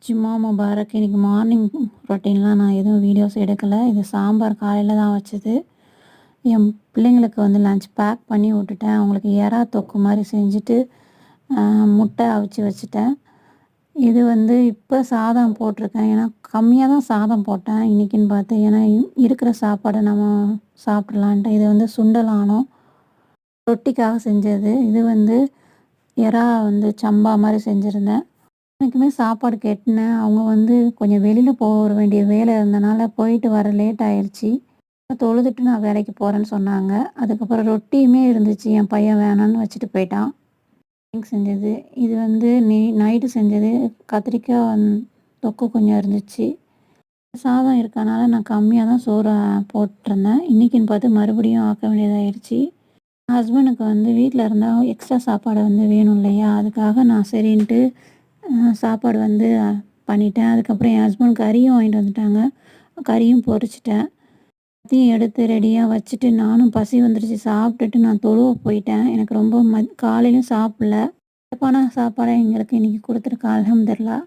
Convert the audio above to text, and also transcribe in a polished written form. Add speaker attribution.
Speaker 1: ஜும்மா Mubarak. இன்னைக்கு morning ரொட்டீன்லாம் நான் எதுவும் வீடியோஸ் எடுக்கல. இது சாம்பார் காலையில தான் வச்சது. என் பிள்ளைங்களுக்கு வந்து லஞ்ச் பேக் பண்ணி விட்டுட்டேன். அவங்களுக்கு எறா தொக்கு மாதிரி செஞ்சுட்டு முட்டை அவிச்சு வச்சுட்டேன். இது வந்து இப்போ சாதம் போட்டிருக்கேன். ஏன்னா கம்மியாக தான் சாதம் போட்டேன் இன்றைக்கின்னு பார்த்து. ஏன்னா இருக்கிற சாப்பாடை நம்ம சாப்பிட்லான்ட்டு. இது வந்து சுண்டலானோம் ரொட்டிக்காக செஞ்சது. இது வந்து எறா வந்து சம்பா மாதிரி செஞ்சுருந்தேன். எனக்குமே சாப்பாடு கெட்டினேன். அவங்க வந்து கொஞ்சம் வெளியில் போக வேண்டிய வேலை இருந்தனால போயிட்டு வர லேட் ஆயிடுச்சு. தொழுதுட்டு நான் வேலைக்கு போகிறேன்னு சொன்னாங்க. அதுக்கப்புறம் ரொட்டியுமே இருந்துச்சு. என் பையன் வேணான்னு வச்சுட்டு போயிட்டான். செஞ்சது இது வந்து நைட்டு செஞ்சது. கத்திரிக்காய் தொக்கு கொஞ்சம் இருந்துச்சு. சாதம் இருக்கனால நான் கம்மியாக தான் சோறு போட்டிருந்தேன். இன்றைக்கின்னு பார்த்து மறுபடியும் ஆக்க வேண்டியதாகிடுச்சு. ஹஸ்பண்டுக்கு வந்து வீட்டில் இருந்தால் எக்ஸ்ட்ரா சாப்பாடு வந்து வேணும் இல்லையா, அதுக்காக நான் சரின்ட்டு சாப்பாடு வந்து பண்ணிட்டேன். அதுக்கப்புறம் என் ஹஸ்பண்ட் கறியும் வாங்கிட்டு வந்துட்டாங்க. கறியும் பொரிச்சிட்டேன். அதையும் எடுத்து ரெடியாக வச்சுட்டு நானும் பசி வந்துடுச்சு. சாப்பிட்டுட்டு நான் தொழுவ போயிட்டேன். எனக்கு ரொம்ப காலையிலும் சாப்பிடல. சிறப்பான சாப்பாடை எங்களுக்கு இன்றைக்கி கொடுத்துருக்கா அல்ஹம்துலில்லாஹ்.